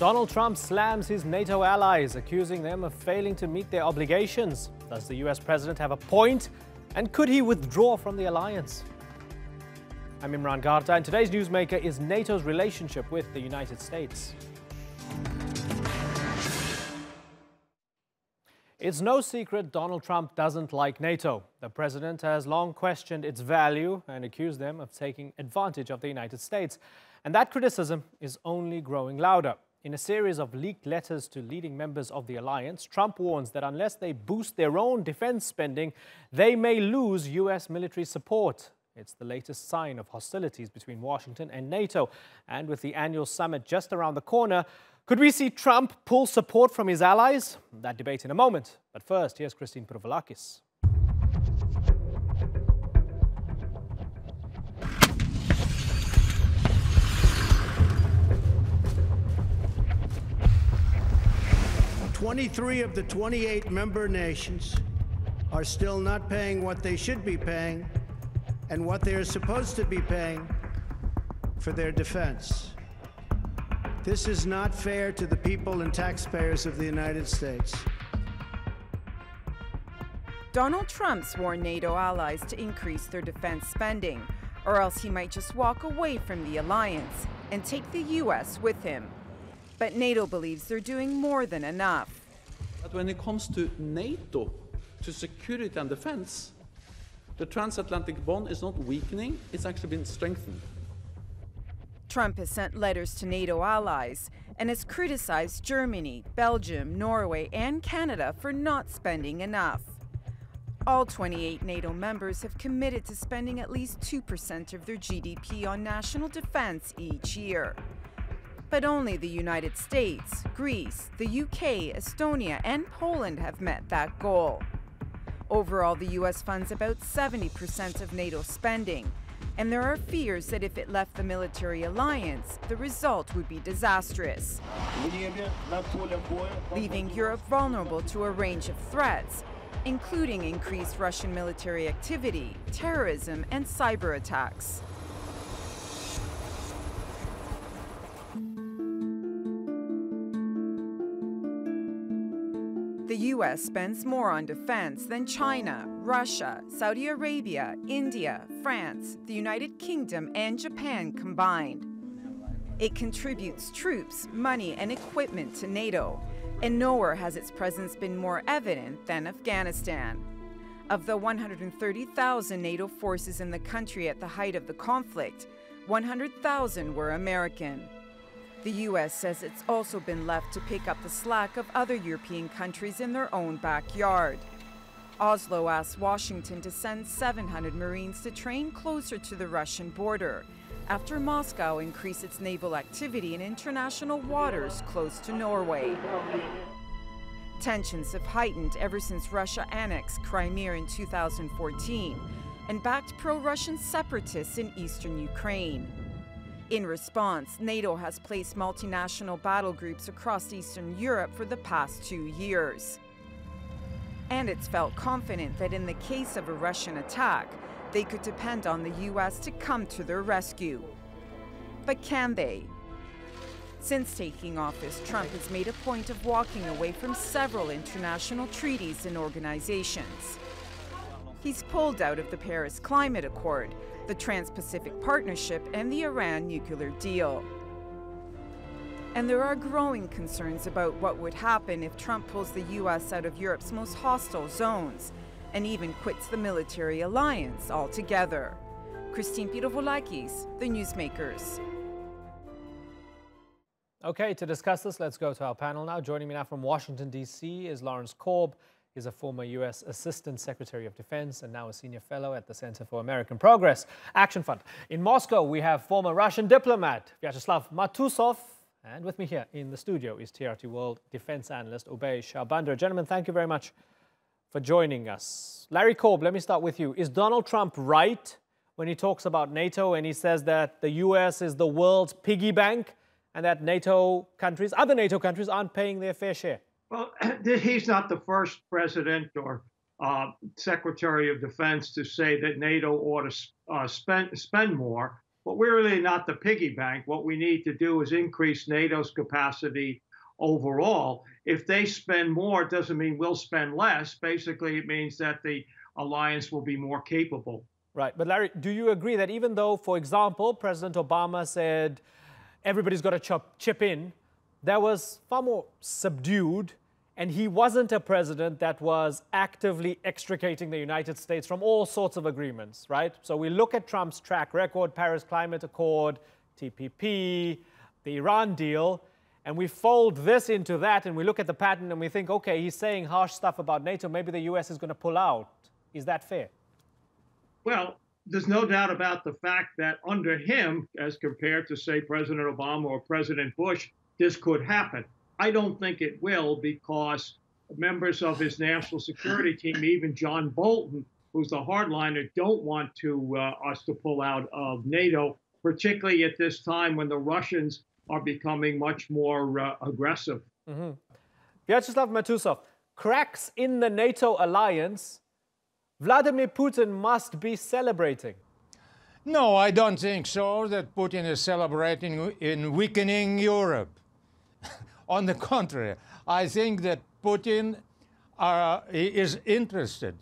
Donald Trump slams his NATO allies, accusing them of failing to meet their obligations. Does the US president have a point? And could he withdraw from the alliance? I'm Imran Garta, and today's newsmaker is NATO's relationship with the United States. It's no secret Donald Trump doesn't like NATO. The president has long questioned its value and accused them of taking advantage of the United States. And that criticism is only growing louder. In a series of leaked letters to leading members of the alliance, Trump warns that unless they boost their own defense spending, they may lose US military support. It's the latest sign of hostilities between Washington and NATO. And with the annual summit just around the corner, could we see Trump pull support from his allies? That debate in a moment. But first, here's Christine Purvalakis. "23 of the 28 member nations are still not paying what they should be paying and what they are supposed to be paying for their defense. This is not fair to the people and taxpayers of the United States." Donald Trump's warned NATO allies to increase their defense spending, or else he might just walk away from the alliance and take the US with him. But NATO believes they're doing more than enough. But when it comes to NATO, to security and defense, the transatlantic bond is not weakening, it's actually been strengthened. Trump has sent letters to NATO allies and has criticized Germany, Belgium, Norway, and Canada for not spending enough. All 28 NATO members have committed to spending at least 2% of their GDP on national defense each year. But only the United States, Greece, the UK, Estonia, and Poland have met that goal. Overall, the US funds about 70% of NATO spending, and there are fears that if it left the military alliance, the result would be disastrous, leaving Europe vulnerable to a range of threats, including increased Russian military activity, terrorism, and cyber attacks. The US spends more on defense than China, Russia, Saudi Arabia, India, France, the United Kingdom, and Japan combined. It contributes troops, money, and equipment to NATO, and nowhere has its presence been more evident than Afghanistan. Of the 130,000 NATO forces in the country at the height of the conflict, 100,000 were American. The US says it's also been left to pick up the slack of other European countries in their own backyard. Oslo asked Washington to send 700 Marines to train closer to the Russian border, after Moscow increased its naval activity in international waters close to Norway. Tensions have heightened ever since Russia annexed Crimea in 2014 and backed pro-Russian separatists in eastern Ukraine. In response, NATO has placed multinational battle groups across Eastern Europe for the past 2 years. And it's felt confident that in the case of a Russian attack, they could depend on the US to come to their rescue. But can they? Since taking office, Trump has made a point of walking away from several international treaties and organizations. He's pulled out of the Paris Climate Accord, the Trans-Pacific Partnership, and the Iran nuclear deal. And there are growing concerns about what would happen if Trump pulls the US out of Europe's most hostile zones and even quits the military alliance altogether. Christine Purvalakis, The Newsmakers. Okay, to discuss this, let's go to our panel now. Joining me now from Washington, D.C. is Lawrence Korb. He's a former U.S. Assistant Secretary of Defense and now a senior fellow at the Center for American Progress Action Fund. In Moscow, we have former Russian diplomat Vyacheslav Matusov. And with me here in the studio is TRT World defense analyst Ubay Shahbandar. Gentlemen, thank you very much for joining us. Larry Korb, let me start with you. Is Donald Trump right when he talks about NATO and he says that the U.S. is the world's piggy bank and that NATO countries, other NATO countries, aren't paying their fair share? Well, he's not the first president or Secretary of Defense to say that NATO ought to spend more. but we're really not the piggy bank. What we need to do is increase NATO's capacity overall. If they spend more, it doesn't mean we'll spend less. Basically, it means that the alliance will be more capable. Right. But Larry, do you agree that even though, for example, President Obama said everybody's got to chip in, that was far more subdued, and he wasn't a president that was actively extricating the United States from all sorts of agreements, right? So we look at Trump's track record, Paris Climate Accord, TPP, the Iran deal, and we fold this into that, and we look at the pattern and we think, okay, he's saying harsh stuff about NATO, maybe the US is going to pull out. Is that fair? Well, there's no doubt about the fact that under him, as compared to, say, President Obama or President Bush, this could happen. I don't think it will, because members of his national security team, even John Bolton, who's the hardliner, don't want us to pull out of NATO, particularly at this time when the Russians are becoming much more aggressive. Vyacheslav Matusov, cracks in the NATO alliance, Vladimir Putin must be celebrating. No, I don't think so, that Putin is celebrating in weakening Europe. On the contrary, I think that Putin is interested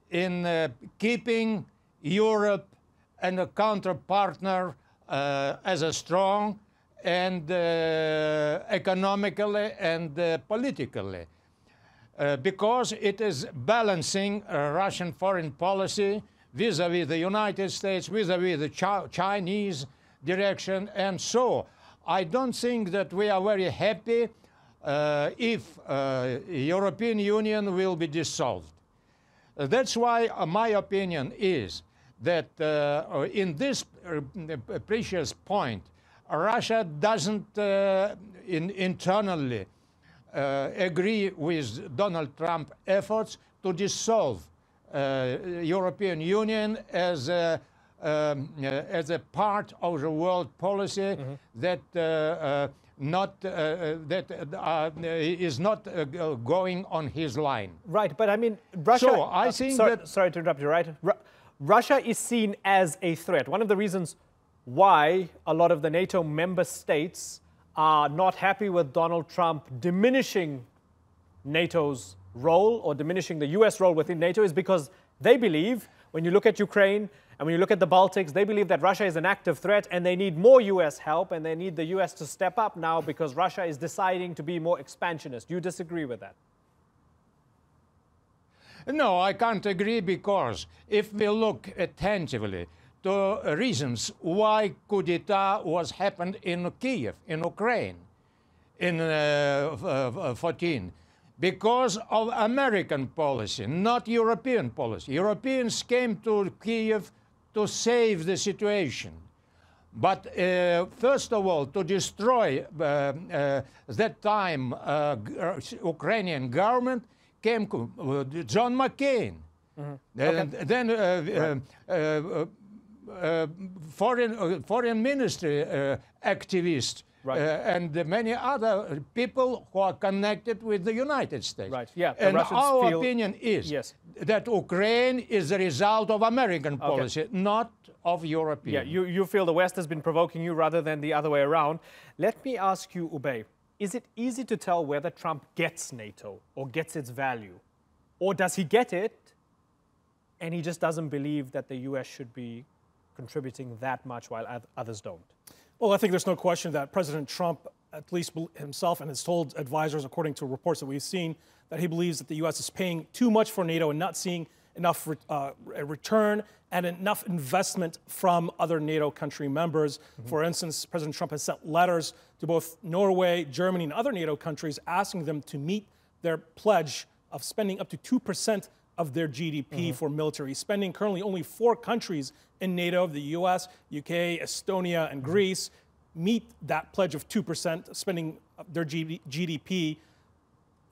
in keeping Europe and a counterpartner as a strong and economically and politically, because it is balancing Russian foreign policy vis-à-vis the United States, vis-à-vis the Chinese direction, and so I don't think that we are very happy if European Union will be dissolved. That's why my opinion is that in this precious point, Russia doesn't internally agree with Donald Trump's efforts to dissolve European Union as a part of the world policy that is not going on his line. Right, but I mean, Russia... So I think sorry to interrupt you, right? Russia is seen as a threat. One of the reasons why a lot of the NATO member states are not happy with Donald Trump diminishing NATO's role or diminishing the US role within NATO is because they believe, when you look at Ukraine and when you look at the Baltics, they believe that Russia is an active threat and they need more US help, and they need the US to step up now because Russia is deciding to be more expansionist. Do you disagree with that? No, I can't agree, because if we look attentively to reasons why coup d'etat was happened in Kiev, in Ukraine, in 14, because of American policy, not European policy. Europeans came to Kiev to save the situation. But first of all, to destroy that time Ukrainian government came John McCain. Then foreign ministry activists, and many other people who are connected with the United States. Right. Yeah. And our opinion is that Ukraine is the result of American policy, not of European. Yeah, you feel the West has been provoking you rather than the other way around. Let me ask you, Ubay, is it easy to tell whether Trump gets NATO or gets its value? Or does he get it and he just doesn't believe that the US should be contributing that much while others don't? Well, I think there's no question that President Trump, at least himself, and has told advisors, according to reports that we've seen, that he believes that the U.S. is paying too much for NATO and not seeing enough return and enough investment from other NATO country members. For instance, President Trump has sent letters to both Norway, Germany, and other NATO countries asking them to meet their pledge of spending up to 2% of their GDP for military spending. Currently, only 4 countries in NATO, the US, UK, Estonia, and Greece, meet that pledge of 2% spending their GDP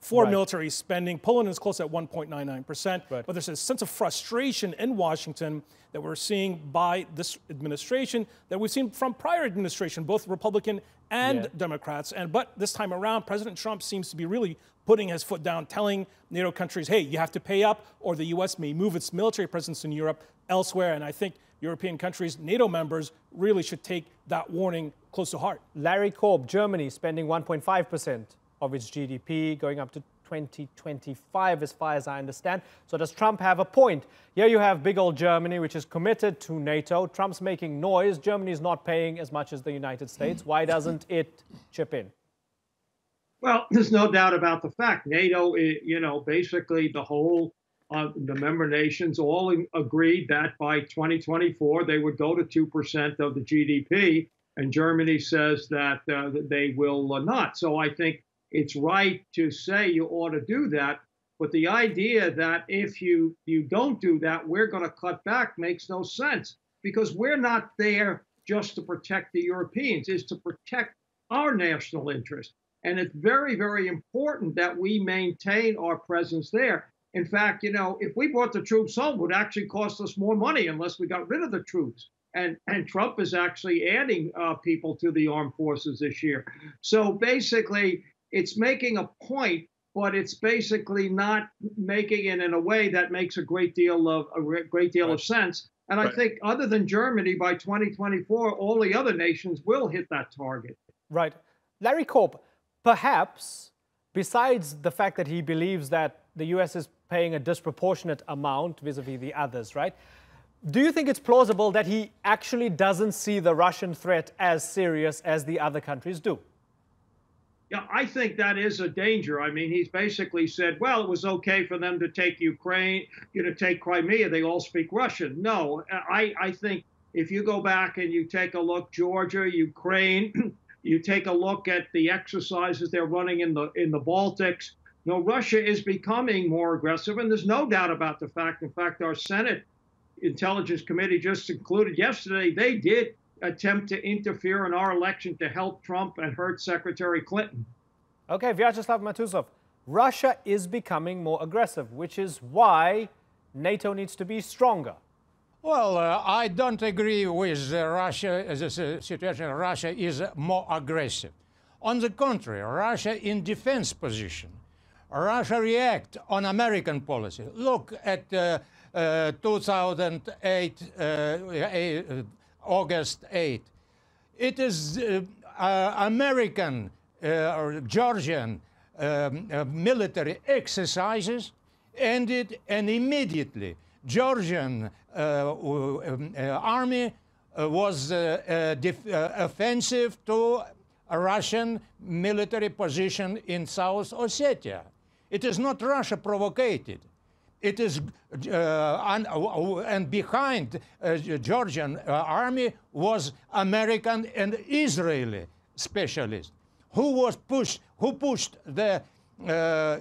for military spending. Poland is close at 1.99%. But there's a sense of frustration in Washington that we're seeing by this administration, that we've seen from prior administration, both Republican and Democrats. But this time around, President Trump seems to be really putting his foot down, telling NATO countries, hey, you have to pay up, or the U.S. may move its military presence in Europe elsewhere. And I think European countries, NATO members, really should take that warning close to heart. Larry Korb, Germany spending 1.5% of its GDP, going up to 2025 as far as I understand. So does Trump have a point? Here you have big old Germany, which is committed to NATO. Trump's making noise. Germany's not paying as much as the United States. Why doesn't it chip in? Well, there's no doubt about the fact NATO, basically the whole, the member nations all agreed that by 2024 they would go to 2% of the GDP, and Germany says that they will not. So I think it's right to say you ought to do that, but the idea that if you don't do that, we're going to cut back makes no sense, because we're not there just to protect the Europeans, it's to protect our national interest. And it's very, very important that we maintain our presence there. In fact, if we brought the troops home, it would actually cost us more money unless we got rid of the troops. And Trump is actually adding people to the armed forces this year. So basically, it's making a point, but it's basically not making it in a way that makes a great deal of sense. And I think other than Germany, by 2024, all the other nations will hit that target. Right. Larry Korb, perhaps, besides the fact that he believes that the U.S. is paying a disproportionate amount vis-a-vis the others, right? Do you think it's plausible that he actually doesn't see the Russian threat as serious as the other countries do? Yeah, I think that is a danger. I mean, he's basically said, well, it was okay for them to take Ukraine, take Crimea. They all speak Russian. No, I think if you go back and you take a look, Georgia, Ukraine, you take a look at the exercises they're running in the Baltics. Russia is becoming more aggressive, and there's no doubt about the fact. In fact, our Senate Intelligence Committee just concluded yesterday they did attempt to interfere in our election to help Trump and hurt Secretary Clinton. Okay, Vyacheslav Matusov, Russia is becoming more aggressive, which is why NATO needs to be stronger. Well, I don't agree with Russia. The situation in Russia is more aggressive. On the contrary, Russia in defense position. Russia react on American policy. Look at 2008, August 8. It is American or Georgian military exercises ended, and immediately Georgian army was offensive to a Russian military position in South Ossetia. It is not Russia provocated. It is, and behind Georgian army was American and Israeli specialists who pushed the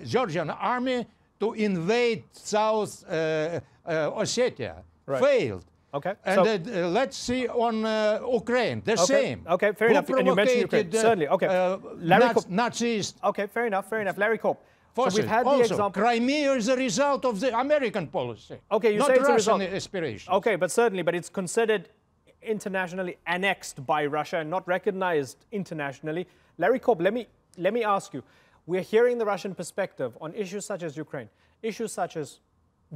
Georgian army to invade South Ossetia. Right. Failed. Okay. And let's see on Ukraine, the same. Okay, fair enough. And you mentioned Ukraine. Certainly. Okay. Nazis. Okay, fair enough. Larry Korb. So we've had the example. Crimea is a result of the American policy. Okay, you not say it's Russian a result. Aspiration. Okay, but certainly, it's considered internationally annexed by Russia and not recognized internationally. Larry Korb, let me ask you. We're hearing the Russian perspective on issues such as Ukraine, issues such as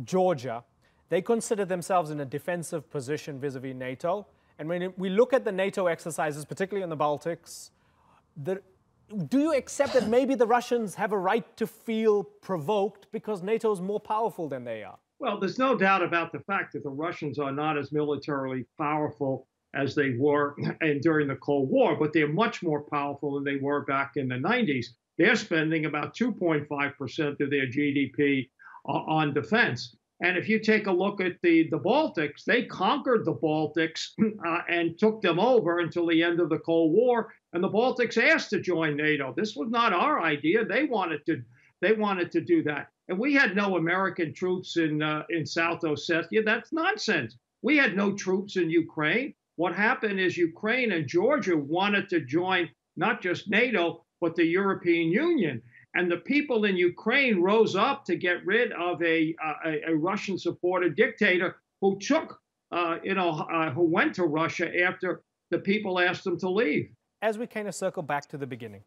Georgia. They consider themselves in a defensive position vis-a-vis NATO. And when we look at the NATO exercises, particularly in the Baltics, do you accept that maybe the Russians have a right to feel provoked because NATO is more powerful than they are? Well, there's no doubt about the fact that the Russians are not as militarily powerful as they were during the Cold War, but they're much more powerful than they were back in the 90s. They're spending about 2.5% of their GDP on defense. And if you take a look at the Baltics, they conquered the Baltics and took them over until the end of the Cold War. And the Baltics asked to join NATO. This was not our idea. They wanted to do that. And we had no American troops in South Ossetia. That's nonsense. We had no troops in Ukraine. What happened is Ukraine and Georgia wanted to join not just NATO, but the European Union. And the people in Ukraine rose up to get rid of a Russian-supported dictator who who went to Russia after the people asked him to leave. As we kind of circle back to the beginning,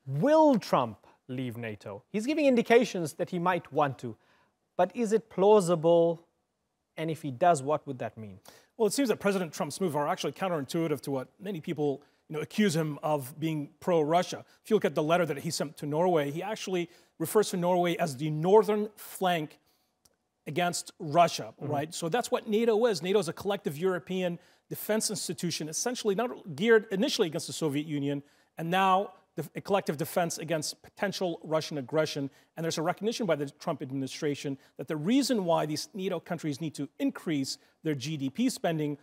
will Trump leave NATO? He's giving indications that he might want to, but is it plausible And if he does, what would that mean? Well, it seems that President Trump's moves are actually counterintuitive to what many people accuse him of being pro-Russia. If you look at the letter that he sent to Norway, he actually refers to Norway as the northern flank against Russia, right? So that's what NATO is. NATO is a collective European defense institution, essentially not geared initially against the Soviet Union, and now a collective defense against potential Russian aggression. And there's a recognition by the Trump administration that the reason why these NATO countries need to increase their GDP spending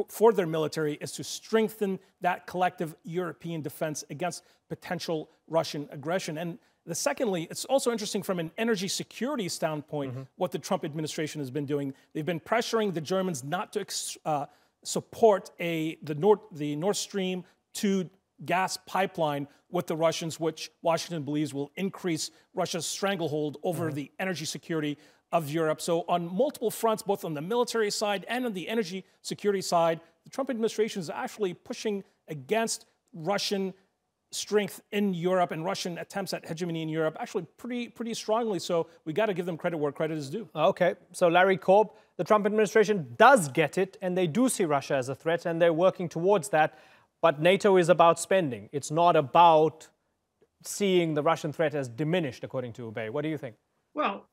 for their military is to strengthen that collective European defense against potential Russian aggression. And secondly, it's also interesting from an energy security standpoint, what the Trump administration has been doing. They've been pressuring the Germans not to support the Nord Stream 2 gas pipeline with the Russians, which Washington believes will increase Russia's stranglehold over the energy security of Europe. So on multiple fronts, both on the military side and on the energy security side, the Trump administration is actually pushing against Russian strength in Europe and Russian attempts at hegemony in Europe, actually pretty strongly. So we got to give them credit where credit is due. Okay, so Larry Korb, the Trump administration does get it, and they do see Russia as a threat, and they're working towards that. But NATO is about spending. It's not about seeing the Russian threat as diminished, according to Ubey. What do you think? Well,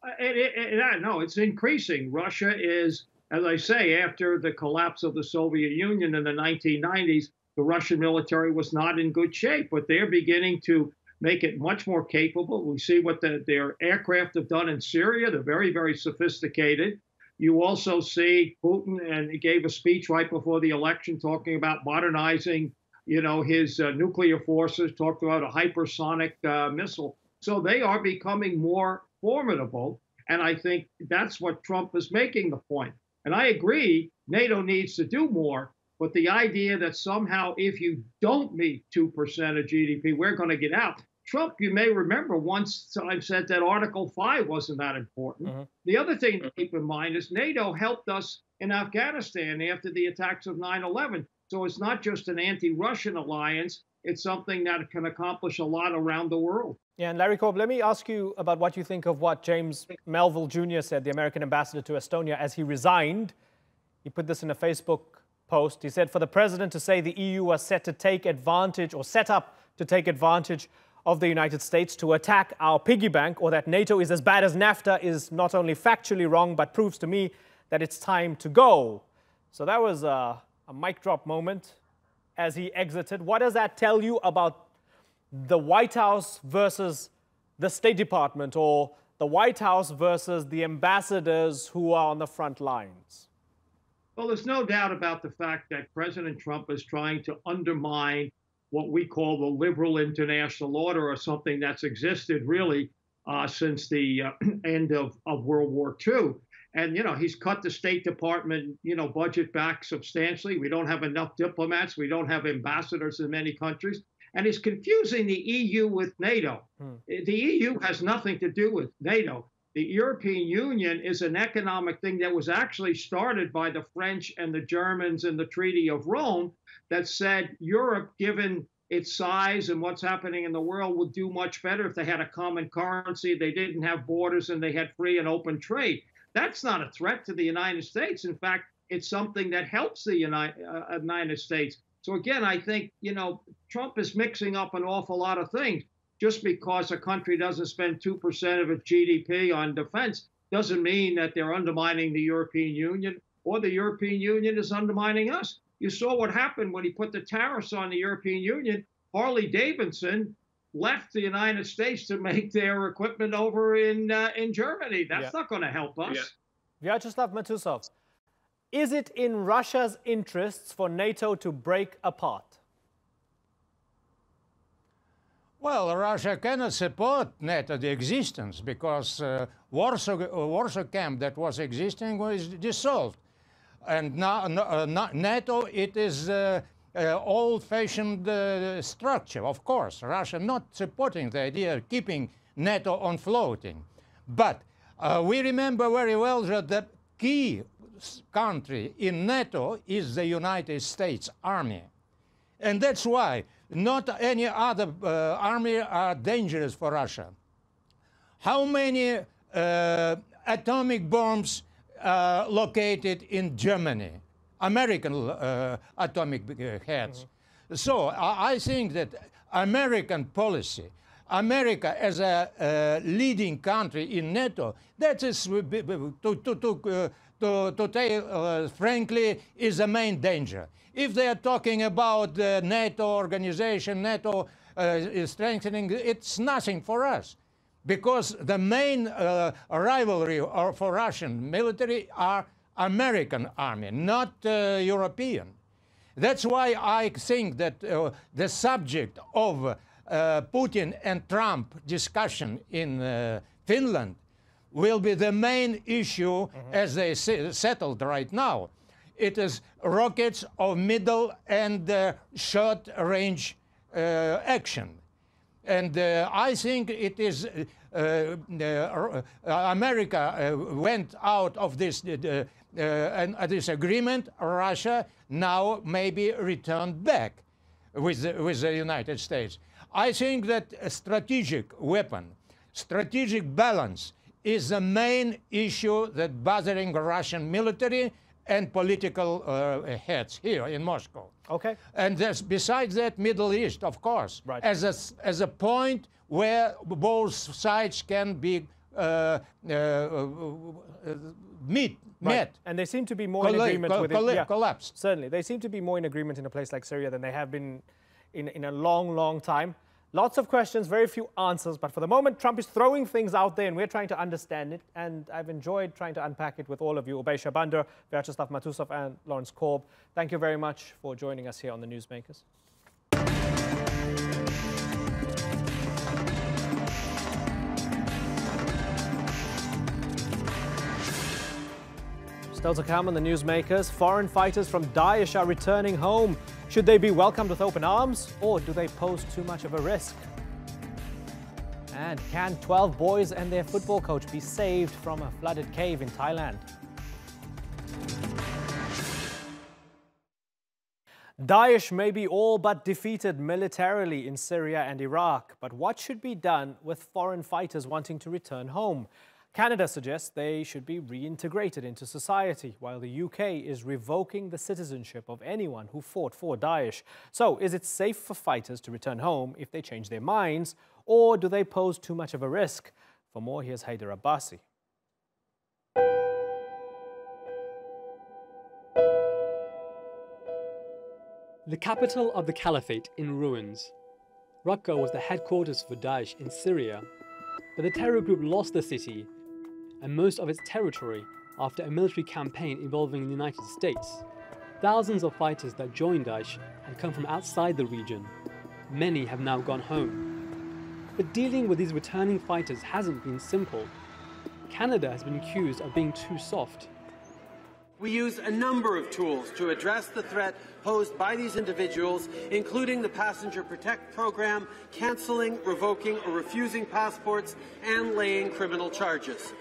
no, it's increasing. Russia is, as I say, after the collapse of the Soviet Union in the 1990s, the Russian military was not in good shape, but they're beginning to make it much more capable. We see what their aircraft have done in Syria. They're very, very sophisticated. You also see Putin, and he gave a speech right before the election talking about modernizing, his nuclear forces, talked about a hypersonic missile. So they are becoming more formidable. And I think that's what Trump is making the point. And I agree, NATO needs to do more. But the idea that somehow if you don't meet 2% of GDP, we're going to get out. Trump, you may remember, once I've said that Article 5 wasn't that important. The other thing to keep in mind is NATO helped us in Afghanistan after the attacks of 9/11. So it's not just an anti-Russian alliance. It's something that can accomplish a lot around the world. Yeah, and Larry Korb, let me ask you about what you think of what James Melville Jr. said, the American ambassador to Estonia, as he resigned. He put this in a Facebook post. He said, for the president to say the EU was set up to take advantage of the United States to attack our piggy bank, or that NATO is as bad as NAFTA, is not only factually wrong, but proves to me that it's time to go. So that was a mic drop moment as he exited. What does that tell you about the White House versus the State Department, or the White House versus the ambassadors who are on the front lines? Well, there's no doubt about the fact that President Trump is trying to undermine what we call the liberal international order, or something that's existed really since the end of World War II. And, he's cut the State Department, budget back substantially. We don't have enough diplomats. We don't have ambassadors in many countries. And he's confusing the EU with NATO. The EU has nothing to do with NATO. The European Union is an economic thing that was actually started by the French and the Germans in the Treaty of Rome that said Europe, given its size and what's happening in the world, would do much better if they had a common currency, they didn't have borders, and they had free and open trade. That's not a threat to the United States. In fact, it's something that helps the United States. So again, I think, Trump is mixing up an awful lot of things. Just because a country doesn't spend 2% of its GDP on defense doesn't mean that they're undermining the European Union, or the European Union is undermining us. You saw what happened when he put the tariffs on the European Union. Harley Davidson left the United States to make their equipment over in Germany. That's not going to help us. Vyacheslav Matusov, is it in Russia's interests for NATO to break apart? Well, Russia cannot support NATO, the existence, because Warsaw camp that was existing was dissolved. And now NATO, it is old-fashioned structure, of course. Russia not supporting the idea of keeping NATO on floating. But we remember very well that the key country in NATO is the United States Army. And that's why not any other army are dangerous for Russia. How many atomic bombs located in Germany, American atomic heads. So I think that American policy, America as a leading country in NATO, that is, to tell frankly, is the main danger. If they are talking about the NATO organization, NATO is strengthening, it's nothing for us. Because the main rivalry for Russian military are American army, not European. That's why I think that the subject of Putin and Trump discussion in Finland will be the main issue as they settled right now. It is rockets of middle and short range action. And I think it is America went out of this agreement. Russia now maybe returned back with the United States. I think that a strategic weapon, strategic balance is the main issue that bothering Russian military and political heads here in Moscow. Okay. And there's, besides that, Middle East, of course, right, as a point where both sides can be met. And they seem to be more in agreement with it. Collapsed. Certainly. They seem to be more in agreement in a place like Syria than they have been in a long, long time. Lots of questions, very few answers, but for the moment, Trump is throwing things out there and we're trying to understand it, and I've enjoyed trying to unpack it with all of you. Ubay Shabander, Vyacheslav Matusov, and Lawrence Korb. Thank you very much for joining us here on the Newsmakers. Still to come on the Newsmakers, foreign fighters from Daesh are returning home. Should they be welcomed with open arms, or do they pose too much of a risk? And can 12 boys and their football coach be saved from a flooded cave in Thailand? Daesh may be all but defeated militarily in Syria and Iraq, but what should be done with foreign fighters wanting to return home? Canada suggests they should be reintegrated into society, while the UK is revoking the citizenship of anyone who fought for Daesh. So, is it safe for fighters to return home if they change their minds, or do they pose too much of a risk? For more, here's Haider Abbasi. The capital of the Caliphate in ruins. Raqqa was the headquarters for Daesh in Syria, but the terror group lost the city and most of its territory after a military campaign involving the United States. Thousands of fighters that joined Daesh had come from outside the region. Many have now gone home. But dealing with these returning fighters hasn't been simple. Canada has been accused of being too soft. We use a number of tools to address the threat posed by these individuals, including the Passenger Protect program, cancelling, revoking or refusing passports, and laying criminal charges.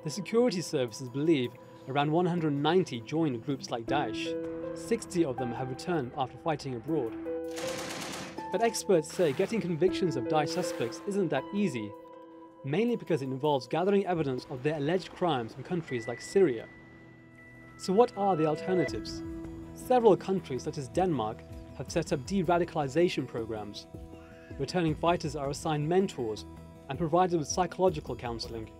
The security services believe around 190 joined groups like Daesh. 60 of them have returned after fighting abroad. But experts say getting convictions of Daesh suspects isn't that easy, mainly because it involves gathering evidence of their alleged crimes from countries like Syria. So what are the alternatives? Several countries, such as Denmark, have set up de-radicalisation programs. Returning fighters are assigned mentors and provided with psychological counselling.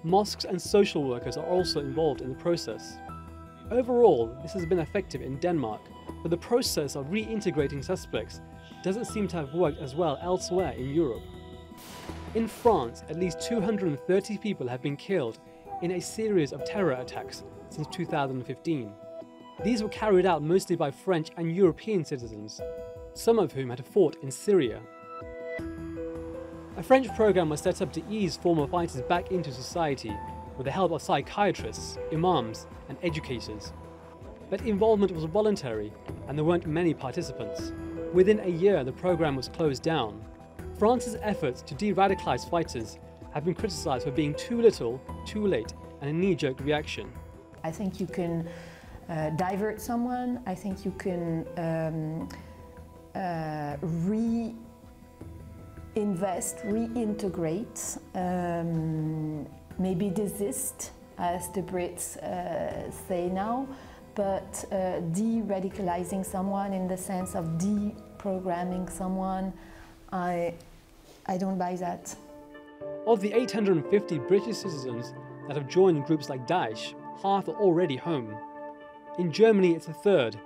Mosques and social workers are also involved in the process. Overall, this has been effective in Denmark, but the process of reintegrating suspects doesn't seem to have worked as well elsewhere in Europe. In France, at least 230 people have been killed in a series of terror attacks since 2015. These were carried out mostly by French and European citizens, some of whom had fought in Syria. A French program was set up to ease former fighters back into society with the help of psychiatrists, imams, and educators. But involvement was voluntary, and there weren't many participants. Within a year, the program was closed down. France's efforts to de-radicalise fighters have been criticised for being too little, too late, and a knee-jerk reaction. I think you can divert someone. I think you can reinvest, reintegrate, maybe desist as the Brits say now, but de-radicalizing someone in the sense of deprogramming someone, I don't buy that. Of the 850 British citizens that have joined groups like Daesh, half are already home. In Germany, it's a third.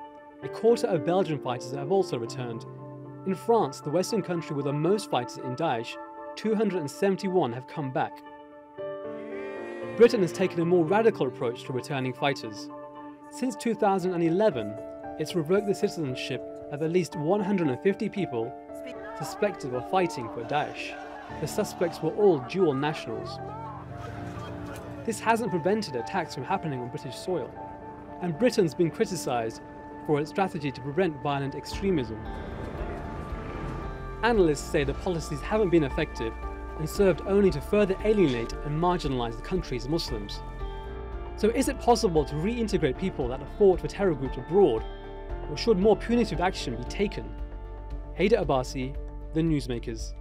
A quarter of Belgian fighters have also returned. In France, the Western country with the most fighters in Daesh, 271 have come back. Britain has taken a more radical approach to returning fighters. Since 2011, it's revoked the citizenship of at least 150 people suspected of fighting for Daesh. The suspects were all dual nationals. This hasn't prevented attacks from happening on British soil, and Britain's been criticised for its strategy to prevent violent extremism. Analysts say the policies haven't been effective and served only to further alienate and marginalise the country's Muslims. So is it possible to reintegrate people that have fought for terror groups abroad, or should more punitive action be taken? Haider Abbasi, The Newsmakers.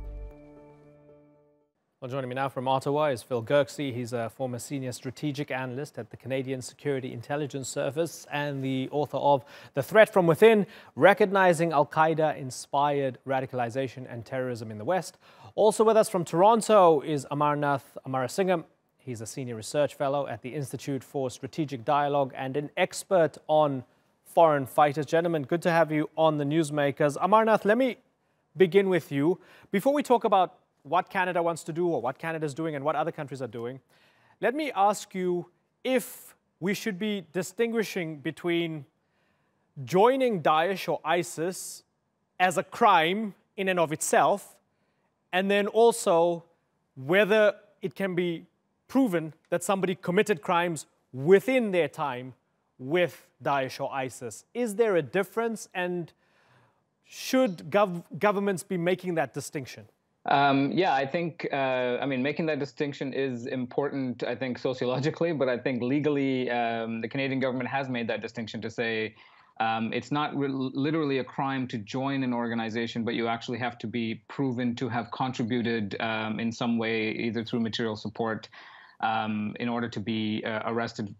Well, joining me now from Ottawa is Phil Gerksey. He's a former senior strategic analyst at the Canadian Security Intelligence Service and the author of The Threat from Within, Recognizing Al-Qaeda-Inspired Radicalization and Terrorism in the West. Also with us from Toronto is Amarnath Amarasingham. He's a senior research fellow at the Institute for Strategic Dialogue and an expert on foreign fighters. Gentlemen, good to have you on The Newsmakers. Amarnath, let me begin with you. Before we talk about what Canada wants to do or what Canada is doing and what other countries are doing, let me ask you if we should be distinguishing between joining Daesh or ISIS as a crime in and of itself, and then also whether it can be proven that somebody committed crimes within their time with Daesh or ISIS. Is there a difference, and should governments be making that distinction? Yeah, I think, making that distinction is important, I think, sociologically, but I think legally, the Canadian government has made that distinction to say it's not literally a crime to join an organization, but you actually have to be proven to have contributed in some way, either through material support, in order to be arrested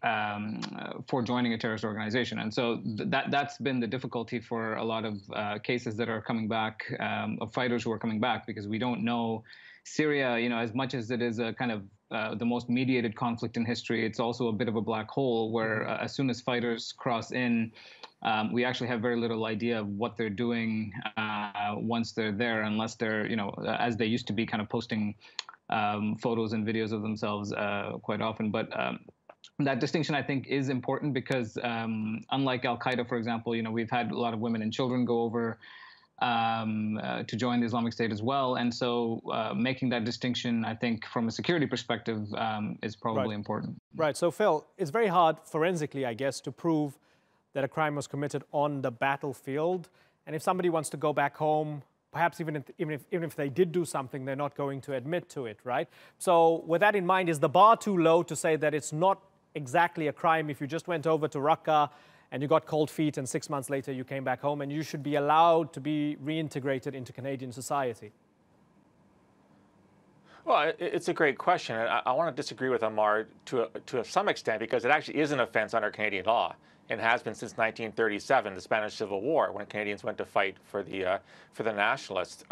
for joining a terrorist organization. And so that's been the difficulty for a lot of cases that are coming back, of fighters who are coming back, because we don't know Syria, as much as it is a kind of the most mediated conflict in history, it's also a bit of a black hole where as soon as fighters cross in, we actually have very little idea of what they're doing once they're there, unless they're, as they used to be, kind of posting photos and videos of themselves quite often. But that distinction, I think, is important because unlike Al-Qaeda, for example, we've had a lot of women and children go over to join the Islamic State as well. And so making that distinction, I think, from a security perspective is probably important. Right. So, Phil, it's very hard forensically, I guess, to prove that a crime was committed on the battlefield. And if somebody wants to go back home, perhaps even if they did do something, they're not going to admit to it, right? So with that in mind, is the bar too low to say that it's not exactly a crime if you just went over to Raqqa and you got cold feet and 6 months later you came back home, and you should be allowed to be reintegrated into Canadian society? Well, it's a great question. I want to disagree with Amar to some extent, because it actually is an offense under Canadian law, and has been since 1937, the Spanish Civil War, when Canadians went to fight for the nationalists.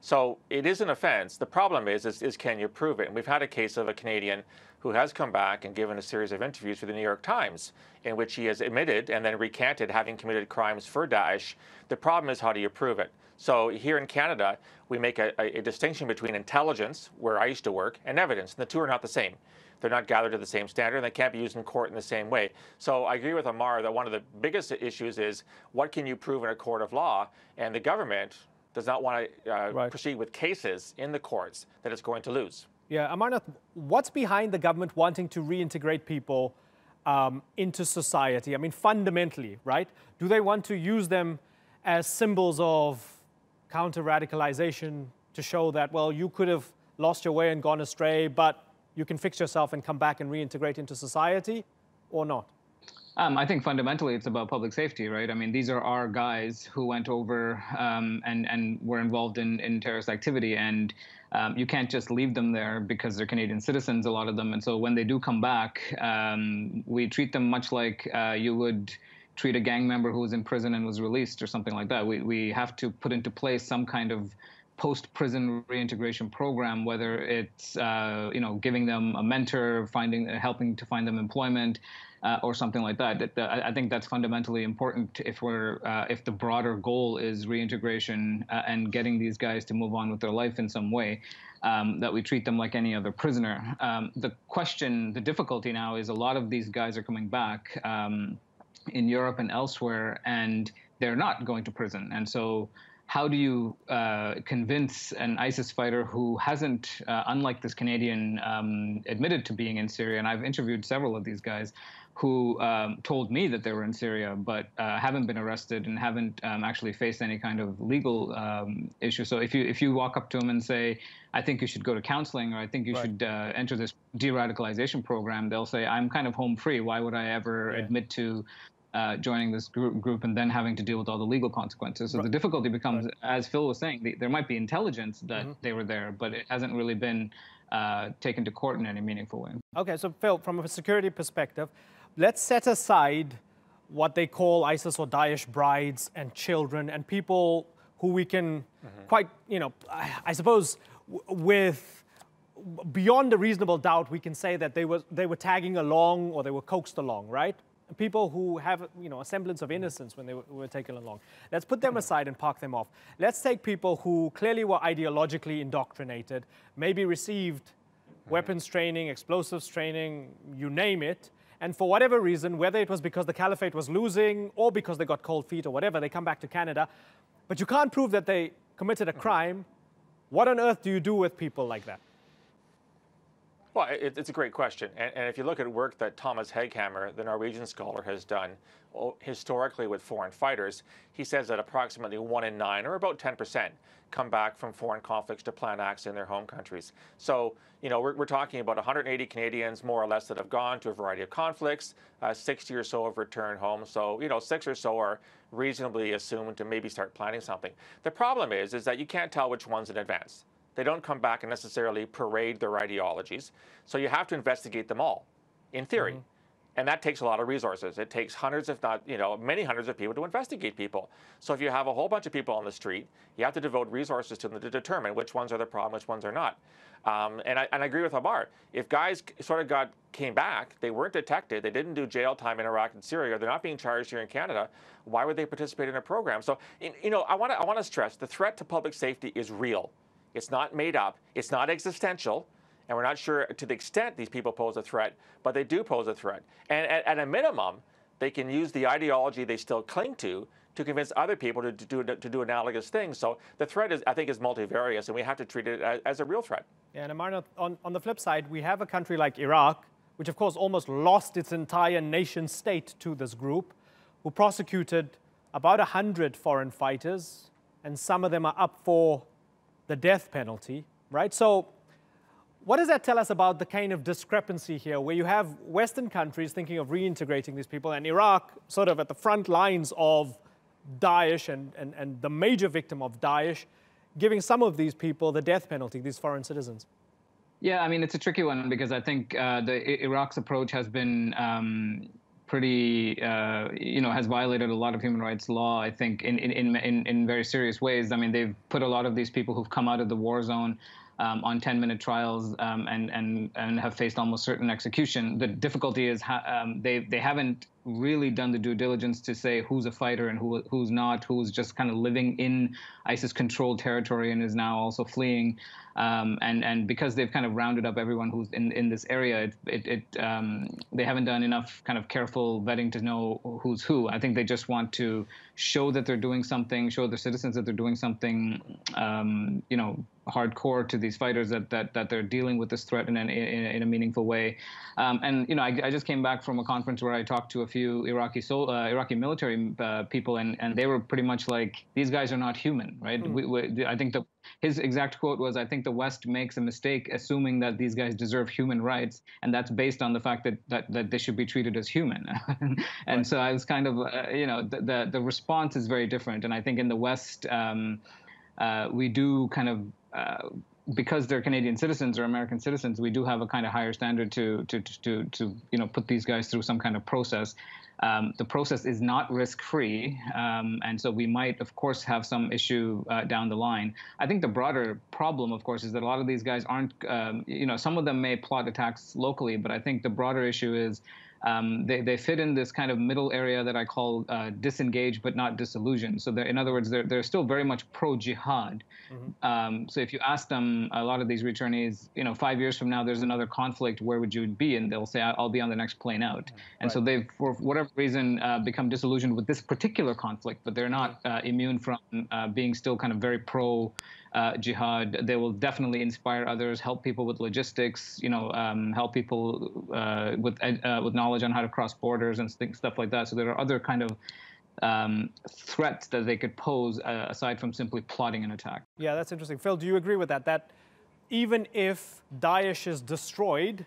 So it is an offense. The problem is can you prove it? And we've had a case of a Canadian who has come back and given a series of interviews for the New York Times, in which he has admitted and then recanted having committed crimes for Daesh. The problem is, how do you prove it? So here in Canada, we make a distinction between intelligence, where I used to work, and evidence. And the two are not the same. They're not gathered to the same standard, and they can't be used in court in the same way. So I agree with Amar that one of the biggest issues is, what can you prove in a court of law? And the government does not want to proceed with cases in the courts that it's going to lose. Yeah, Amarnath, what's behind the government wanting to reintegrate people into society? I mean, fundamentally, right? Do they want to use them as symbols of counter-radicalization to show that, well, you could have lost your way and gone astray, but you can fix yourself and come back and reintegrate into society, or not? I think fundamentally it's about public safety, right? I mean, these are our guys who went over and were involved in terrorist activity, and you can't just leave them there because they're Canadian citizens, a lot of them. And so when they do come back, we treat them much like you would treat a gang member who was in prison and was released or something like that. We have to put into place some kind of post-prison reintegration program, whether it's giving them a mentor, helping to find them employment, or something like that. I think that's fundamentally important if the broader goal is reintegration and getting these guys to move on with their life in some way, that we treat them like any other prisoner. The difficulty now is a lot of these guys are coming back in Europe and elsewhere, and they're not going to prison. And so how do you convince an ISIS fighter who hasn't, unlike this Canadian, admitted to being in Syria, and I've interviewed several of these guys who told me that they were in Syria, but haven't been arrested and haven't actually faced any kind of legal issue. So if you walk up to them and say, I think you should go to counseling, or I think you should enter this de-radicalization program, they'll say, I'm kind of home free. Why would I ever admit to joining this group and then having to deal with all the legal consequences? So the difficulty becomes, as Phil was saying, there might be intelligence that they were there, but it hasn't really been taken to court in any meaningful way. Okay, so Phil, from a security perspective, let's set aside what they call ISIS or Daesh brides and children and people who we can quite, I suppose with beyond a reasonable doubt, we can say that they were tagging along or they were coaxed along, right? People who have, a semblance of innocence when they were taken along. Let's put them aside and park them off. Let's take people who clearly were ideologically indoctrinated, maybe received weapons training, explosives training, you name it, and for whatever reason, whether it was because the caliphate was losing or because they got cold feet or whatever, they come back to Canada, but you can't prove that they committed a crime. What on earth do you do with people like that? Well, it's a great question. And if you look at work that Thomas Heghammer, the Norwegian scholar, has done historically with foreign fighters, he says that approximately 1 in 9, or about 10%, come back from foreign conflicts to plan acts in their home countries. So, we're talking about 180 Canadians, more or less, that have gone to a variety of conflicts. 60 or so have returned home. So, 6 or so are reasonably assumed to maybe start planning something. The problem is that you can't tell which ones in advance. They don't come back and necessarily parade their ideologies. So you have to investigate them all, in theory. And that takes a lot of resources. It takes hundreds, if not, many hundreds of people to investigate people. So if you have a whole bunch of people on the street, you have to devote resources to them to determine which ones are the problem, which ones are not. And I agree with Amar. If guys sort of came back, they weren't detected, they didn't do jail time in Iraq and Syria, they're not being charged here in Canada, why would they participate in a program? So, I want to stress the threat to public safety is real. It's not made up. It's not existential. And we're not sure to the extent these people pose a threat, but they do pose a threat. And at a minimum, they can use the ideology they still cling to convince other people to do analogous things. So the threat, I think, is multivarious, and we have to treat it as a real threat. Yeah, and Amarnath, on the flip side, we have a country like Iraq, which, of course, almost lost its entire nation state to this group, who prosecuted about 100 foreign fighters, and some of them are up for the death penalty, right? So what does that tell us about the kind of discrepancy here, where you have Western countries thinking of reintegrating these people and Iraq sort of at the front lines of Daesh and the major victim of Daesh, giving some of these people the death penalty, these foreign citizens? Yeah, I mean, it's a tricky one because I think Iraq's approach has been pretty, has violated a lot of human rights law, I think, in very serious ways. I mean, they've put a lot of these people who've come out of the war zone on 10-minute trials and have faced almost certain execution. The difficulty is they haven't really done the due diligence to say who's a fighter and who's not, who's just kind of living in ISIS-controlled territory and is now also fleeing. And because they've kind of rounded up everyone who's in this area, they haven't done enough kind of careful vetting to know who's who. I think they just want to show that they're doing something, show their citizens that they're doing something, hardcore to these fighters that they're dealing with this threat in a meaningful way. And I just came back from a conference where I talked to a few Iraqi military people, and they were pretty much like, these guys are not human, right? I think his exact quote was, "I think the West makes a mistake assuming that these guys deserve human rights, and that's based on the fact that they should be treated as human." And so I was kind of, the response is very different. And I think in the West, we do kind of, because they're Canadian citizens or American citizens, we do have a kind of higher standard to put these guys through some kind of process. The process is not risk-free, and so we might, of course, have some issue down the line. I think the broader problem, of course, is that a lot of these guys aren't, some of them may plot attacks locally, but I think the broader issue is they fit in this kind of middle area that I call disengaged but not disillusioned. So in other words, they're still very much pro-jihad. So if you ask them, a lot of these returnees, 5 years from now, there's another conflict, where would you be? And they'll say, I'll be on the next plane out. And so they've, for whatever reason, become disillusioned with this particular conflict, but they're not immune from being still kind of very pro-jihad. They will definitely inspire others, help people with logistics, help people with knowledge on how to cross borders and stuff like that. So there are other kind of threats that they could pose aside from simply plotting an attack. Yeah, that's interesting. Phil, do you agree with that? That even if Daesh is destroyed,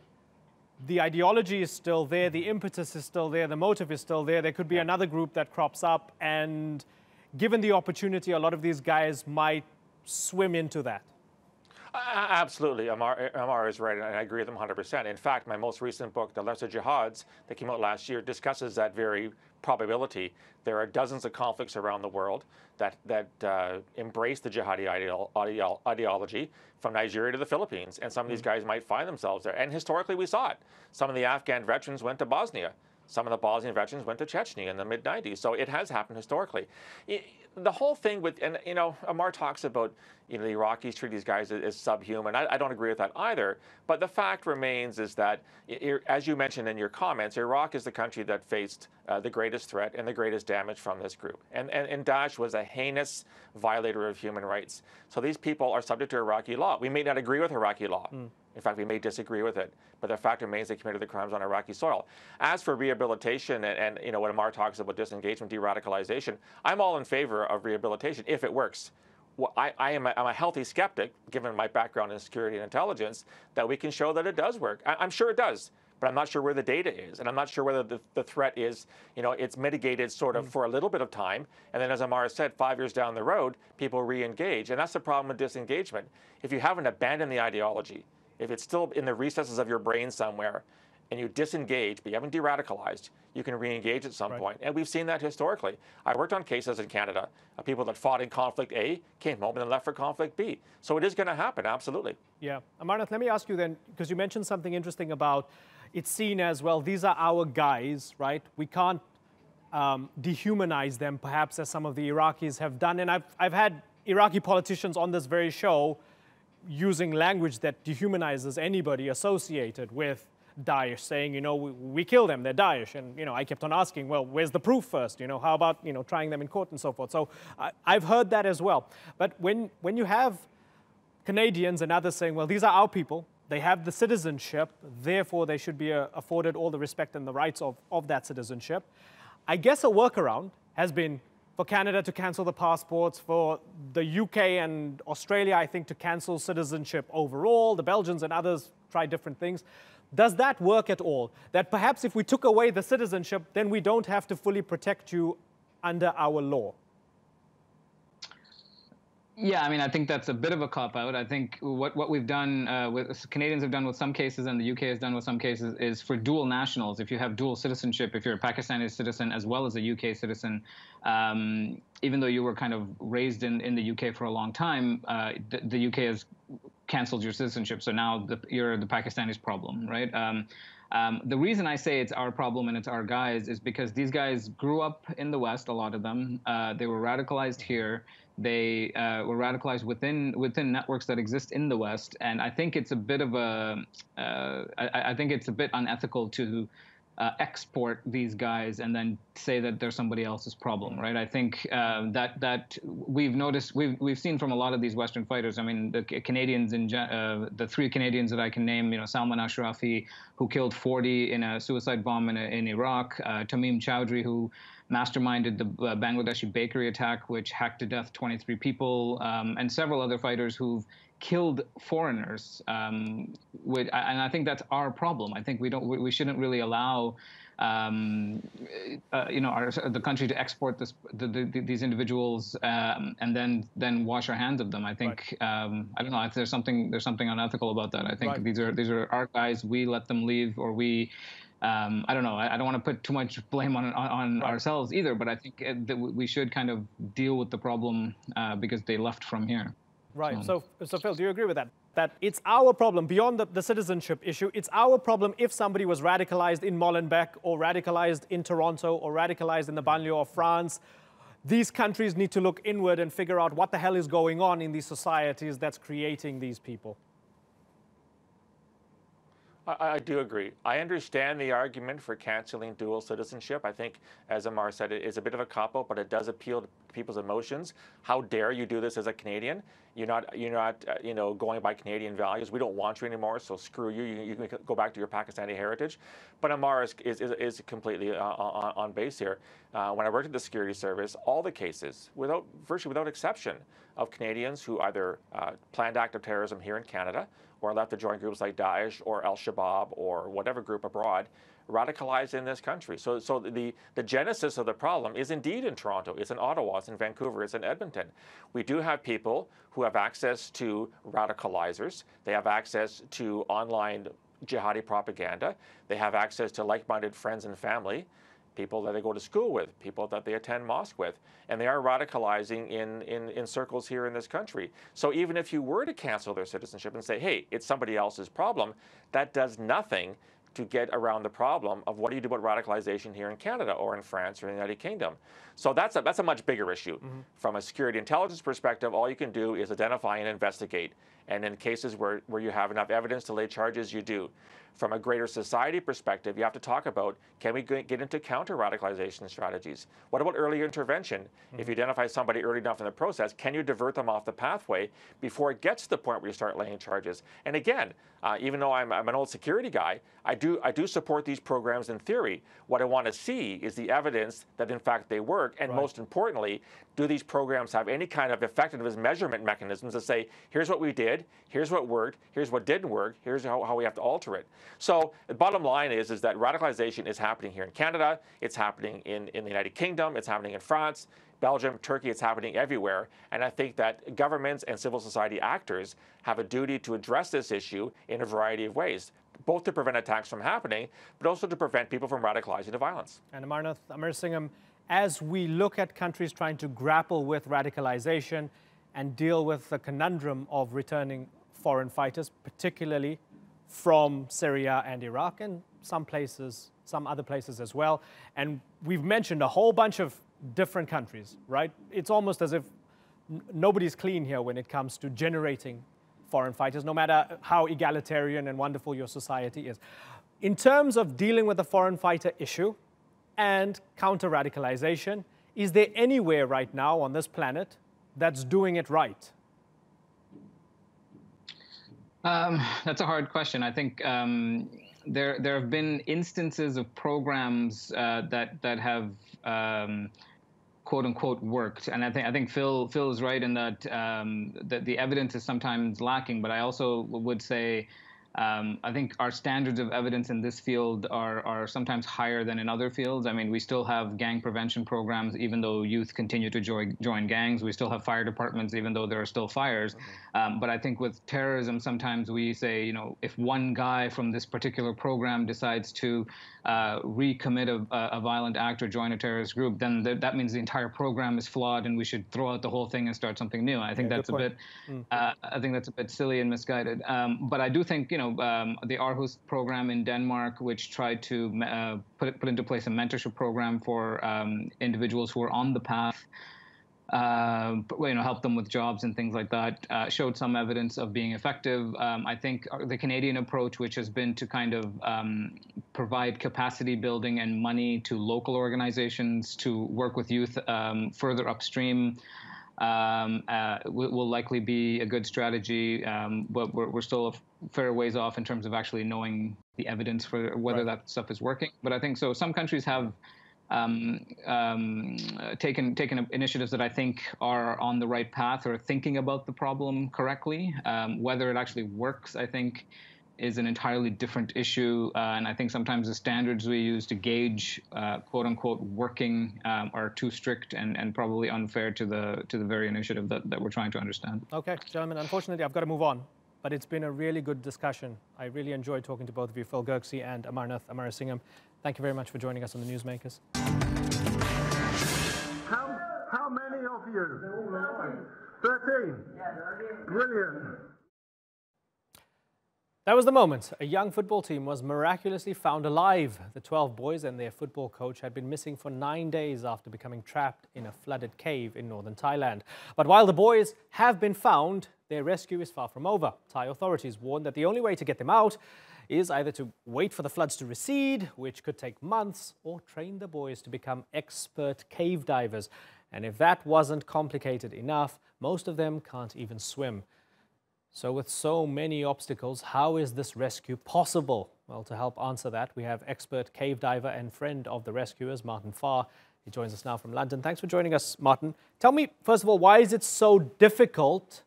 the ideology is still there, the impetus is still there, the motive is still there. There could be another group that crops up, and given the opportunity, a lot of these guys might swim into that. Absolutely. Amar is right, and I agree with him 100%. In fact, my most recent book, The Lesser Jihads, that came out last year, discusses that very probability. There are dozens of conflicts around the world that embrace the jihadi ideology, from Nigeria to the Philippines, and some of these guys might find themselves there. And historically, we saw it. Some of the Afghan veterans went to Bosnia. Some of the Bosnian veterans went to Chechnya in the mid-90s. So it has happened historically. The whole thing with, and Amar talks about, the Iraqis treat these guys as subhuman. I don't agree with that either. But the fact remains is that, as you mentioned in your comments, Iraq is the country that faced the greatest threat and the greatest damage from this group. And Daesh was a heinous violator of human rights. So these people are subject to Iraqi law. We may not agree with Iraqi law. In fact, we may disagree with it, but the fact remains they committed the crimes on Iraqi soil. As for rehabilitation and when Amar talks about disengagement, de-radicalization, I'm all in favor of rehabilitation if it works. Well, I'm a healthy skeptic, given my background in security and intelligence, that we can show that it does work. I'm sure it does, but I'm not sure where the data is, and I'm not sure whether the threat is, it's mitigated sort of for a little bit of time, and then, as Amar said, 5 years down the road, people re-engage, and that's the problem with disengagement. If you haven't abandoned the ideology, if it's still in the recesses of your brain somewhere, and you disengage, but you haven't de-radicalized, you can re-engage at some point. And we've seen that historically. I worked on cases in Canada of people that fought in conflict A, came home and then left for conflict B. So it is going to happen, absolutely. Yeah. Amarnath, let me ask you then, because you mentioned something interesting about it's seen as, well, these are our guys, right? We can't dehumanize them, perhaps, as some of the Iraqis have done. And I've had Iraqi politicians on this very show using language that dehumanizes anybody associated with Daesh, saying, we kill them, they're Daesh. And, I kept on asking, well, where's the proof first? How about, trying them in court and so forth? So I've heard that as well. But when you have Canadians and others saying, well, these are our people, they have the citizenship, therefore they should be afforded all the respect and the rights of that citizenship, I guess a workaround has been for Canada to cancel the passports, for the UK and Australia, I think, to cancel citizenship overall. The Belgians and others try different things. Does that work at all? That perhaps if we took away the citizenship, then we don't have to fully protect you under our law? Yeah, I think that's a bit of a cop-out. I think what we've done, Canadians have done with some cases and the UK has done with some cases, is for dual nationals. If you have dual citizenship, if you're a Pakistani citizen as well as a UK citizen, even though you were kind of raised in the UK for a long time, the UK has canceled your citizenship. So now you're the Pakistani's problem, right? The reason I say it's our problem and it's our guys is because these guys grew up in the West, a lot of them. They were radicalized here. They were radicalized within networks that exist in the West, and I think it's a bit of I think it's a bit unethical to export these guys and then say that they're somebody else's problem, right? I think that we've noticed, we've seen from a lot of these Western fighters. I mean, the Canadians, the 3 Canadians that I can name, Salman Ashrafi, who killed 40 in a suicide bomb in Iraq, Tamim Chowdhury, who masterminded the Bangladeshi bakery attack, which hacked to death 23 people, and several other fighters who've killed foreigners. And I think that's our problem. I think we shouldn't really allow the country to export these individuals and then wash our hands of them. I think I don't know if there's something unethical about that. I think these are our guys. We let them leave, or we. I don't know. I don't want to put too much blame on ourselves either, but I think that we should kind of deal with the problem because they left from here. Right. So Phil, do you agree with that? That it's our problem beyond the citizenship issue. It's our problem if somebody was radicalized in Molenbeek or radicalized in Toronto or radicalized in the banlieue of France. These countries need to look inward and figure out what the hell is going on in these societies that's creating these people. I do agree. I understand the argument for canceling dual citizenship. I think, as Amar said, it is a bit of a cop-out, but it does appeal to people's emotions. How dare you do this as a Canadian? You're not going by Canadian values. We don't want you anymore, so screw you. You can go back to your Pakistani heritage. But Amar is completely on base here. When I worked at the security service, all the cases, virtually without exception, of Canadians who either planned act of terrorism here in Canada or left to join groups like Daesh or Al-Shabaab or whatever group abroad, radicalized in this country. So the genesis of the problem is indeed in Toronto, it's in Ottawa, it's in Vancouver, it's in Edmonton. We do have people who have access to radicalizers. They have access to online jihadi propaganda. They have access to like-minded friends and family, people that they go to school with, people that they attend mosque with, and they are radicalizing in circles here in this country. So even if you were to cancel their citizenship and say, hey, it's somebody else's problem, that does nothing to get around the problem of what do you do about radicalization here in Canada or in France or in the United Kingdom. So that's a much bigger issue. From a security intelligence perspective, all you can do is identify and investigate. And in cases where you have enough evidence to lay charges, you do. From a greater society perspective, you have to talk about, can we get into counter-radicalization strategies? What about early intervention? If you identify somebody early enough in the process, can you divert them off the pathway before it gets to the point where you start laying charges? And again, even though I'm an old security guy, I do support these programs in theory. What I want to see is the evidence that in fact they work, and most importantly, do these programs have any kind of effectiveness measurement mechanisms that say, here's what we did, here's what worked, here's what didn't work, here's how we have to alter it. So the bottom line is that radicalization is happening here in Canada, it's happening in the United Kingdom, it's happening in France, Belgium, Turkey, it's happening everywhere. And I think that governments and civil society actors have a duty to address this issue in a variety of ways, both to prevent attacks from happening, but also to prevent people from radicalizing to violence. And Amarnath Amarsingham, as we look at countries trying to grapple with radicalization and deal with the conundrum of returning foreign fighters, particularly from Syria and Iraq and some other places as well. And we've mentioned a whole bunch of different countries, right? It's almost as if nobody's clean here when it comes to generating foreign fighters, no matter how egalitarian and wonderful your society is. In terms of dealing with the foreign fighter issue and counter-radicalization, is there anywhere right now on this planet that's doing it right? That's a hard question. I think there have been instances of programs that have quote unquote worked, and I think Phil is right in that that the evidence is sometimes lacking. But I also would say I think our standards of evidence in this field are sometimes higher than in other fields. I mean, we still have gang prevention programs, even though youth continue to join gangs. We still have fire departments, even though there are still fires. But I think with terrorism, sometimes we say, you know, if one guy from this particular program decides to recommit a violent act or join a terrorist group, then that means the entire program is flawed, and we should throw out the whole thing and start something new. I think that's a bit, I think that's a bit silly and misguided. But I do think, you know, the Aarhus program in Denmark, which tried to put into place a mentorship program for individuals who are on the path helped them with jobs and things like that, showed some evidence of being effective. I think the Canadian approach, which has been to kind of provide capacity building and money to local organizations to work with youth further upstream, will likely be a good strategy, but we're still a fair ways off in terms of actually knowing the evidence for whether that stuff is working. But I think so. Some countries have taken initiatives that I think are on the right path or thinking about the problem correctly. Whether it actually works, I think, is an entirely different issue. And I think sometimes the standards we use to gauge quote unquote working are too strict and probably unfair to the very initiative that we're trying to understand. Okay, gentlemen, unfortunately, I've got to move on. But it's been a really good discussion. I really enjoyed talking to both of you, Phil Gerksey and Amarnath Amarasingham. Thank you very much for joining us on the Newsmakers. How many of you? 13. Brilliant. That was the moment. A young football team was miraculously found alive. The 12 boys and their football coach had been missing for 9 days after becoming trapped in a flooded cave in northern Thailand. But while the boys have been found, their rescue is far from over. Thai authorities warn that the only way to get them out is either to wait for the floods to recede, which could take months, or train the boys to become expert cave divers. And if that wasn't complicated enough, most of them can't even swim. So with so many obstacles, how is this rescue possible? Well, to help answer that, we have expert cave diver and friend of the rescuers, Martin Farr. He joins us now from London. Thanks for joining us, Martin. Tell me, first of all, why is it so difficult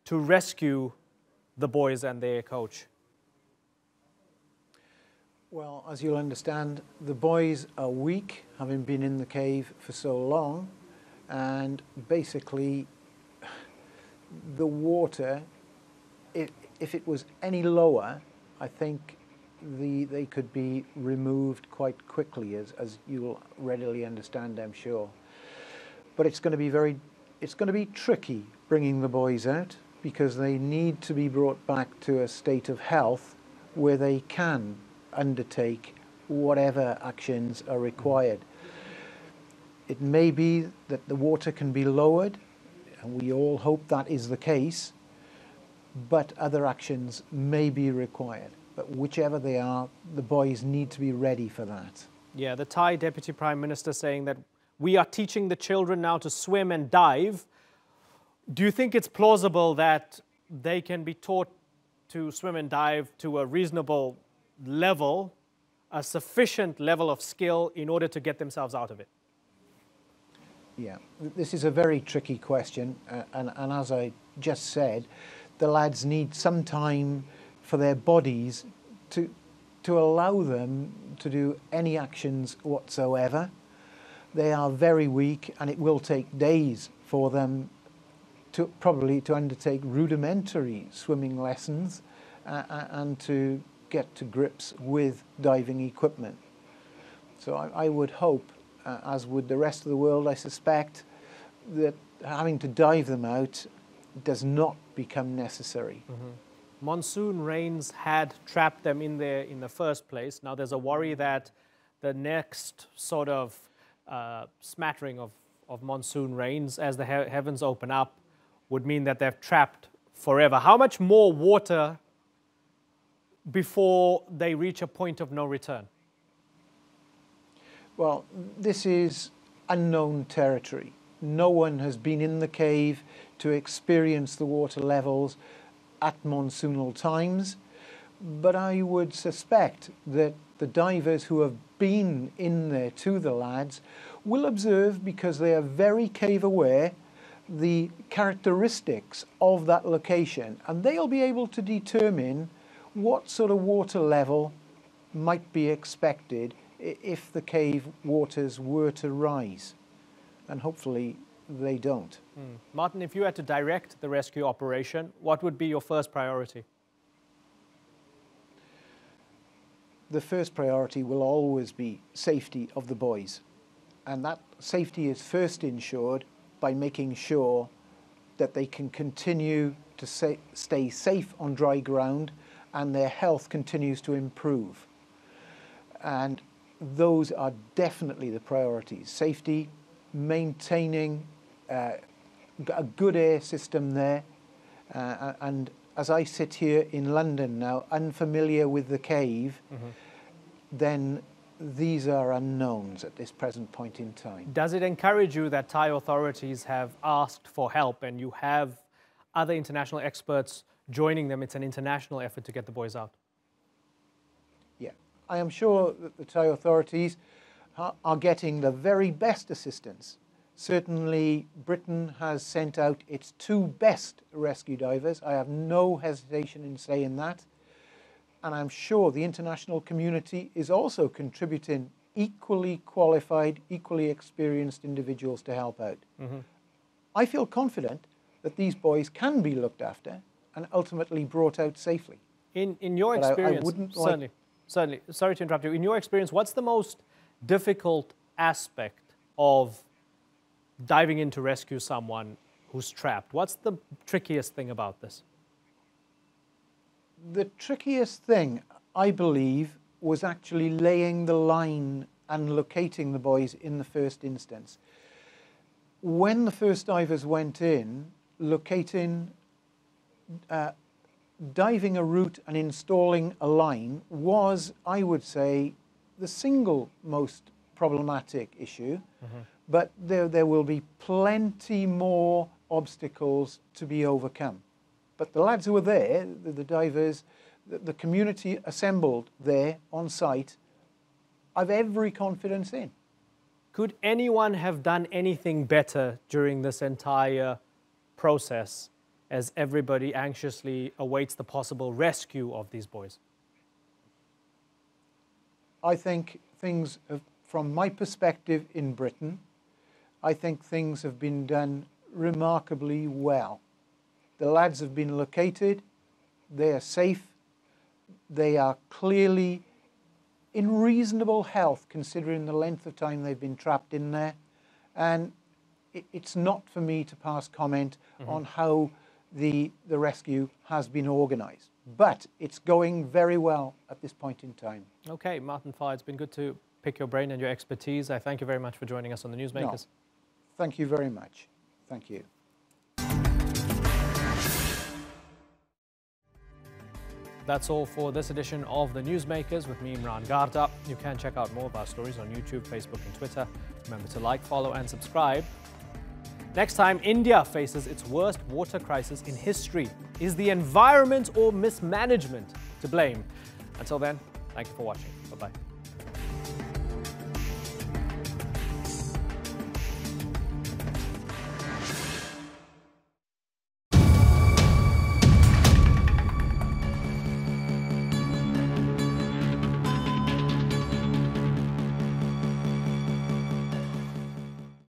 to rescue the boys and their coach? Well, as you'll understand, the boys are weak, having been in the cave for so long, and basically the water, if it was any lower, I think they could be removed quite quickly, as you'll readily understand, I'm sure. But it's going to be tricky bringing the boys out, because they need to be brought back to a state of health where they can undertake whatever actions are required. It may be that the water can be lowered, and we all hope that is the case, but other actions may be required. But whichever they are, the boys need to be ready for that. Yeah, the Thai Deputy Prime Minister saying that we are teaching the children now to swim and dive. Do you think it's plausible that they can be taught to swim and dive to a reasonable level, a sufficient level of skill in order to get themselves out of it? Yeah, this is a very tricky question, and as I just said, the lads need some time for their bodies to allow them to do any actions whatsoever. They are very weak, and it will take days for them probably to undertake rudimentary swimming lessons and to get to grips with diving equipment. So I would hope, as would the rest of the world, I suspect, that having to dive them out does not become necessary. Mm-hmm. Monsoon rains had trapped them in there in the first place. Now there's a worry that the next sort of smattering of monsoon rains as the heavens open up would mean that they're trapped forever. How much more water before they reach a point of no return? Well, this is unknown territory. No one has been in the cave to experience the water levels at monsoonal times, but I would suspect that the divers who have been in there to the lads will observe, because they are very cave aware, the characteristics of that location, and they'll be able to determine what sort of water level might be expected if the cave waters were to rise, and hopefully they don't. Martin, if you had to direct the rescue operation, what would be your first priority? The first priority will always be safety of the boys, and that safety is first ensured by making sure that they can continue to stay safe on dry ground and their health continues to improve. And those are definitely the priorities: safety, maintaining a good air system there. And as I sit here in London now, unfamiliar with the cave, then these are unknowns at this present point in time. Does it encourage you that Thai authorities have asked for help and you have other international experts joining them? It's an international effort to get the boys out. Yeah, I am sure that the Thai authorities are getting the very best assistance. Certainly, Britain has sent out its 2 best rescue divers. I have no hesitation in saying that. And I'm sure the international community is also contributing equally qualified, equally experienced individuals to help out. I feel confident that these boys can be looked after and ultimately brought out safely. In your experience, certainly, sorry to interrupt you. In your experience, what's the most difficult aspect of diving in to rescue someone who's trapped? What's the trickiest thing about this? The trickiest thing, I believe, was actually laying the line and locating the boys in the first instance. When the first divers went in, locating, diving a route and installing a line was, I would say, the single most problematic issue. But there will be plenty more obstacles to be overcome. But the lads who were there, the divers, the community assembled there on site, I've every confidence in. Could anyone have done anything better during this entire process as everybody anxiously awaits the possible rescue of these boys? I think things, from my perspective in Britain, I think things have been done remarkably well. The lads have been located, they are safe, they are clearly in reasonable health considering the length of time they've been trapped in there. And it's not for me to pass comment on how the rescue has been organised. But it's going very well at this point in time. Okay, Martin Farr, it's been good to pick your brain and your expertise. I thank you very much for joining us on the Newsmakers. No, thank you very much. Thank you. That's all for this edition of the Newsmakers with me, Imran Garda. You can check out more of our stories on YouTube, Facebook and Twitter. Remember to like, follow and subscribe. Next time, India faces its worst water crisis in history. Is the environment or mismanagement to blame? Until then, thank you for watching. Bye-bye.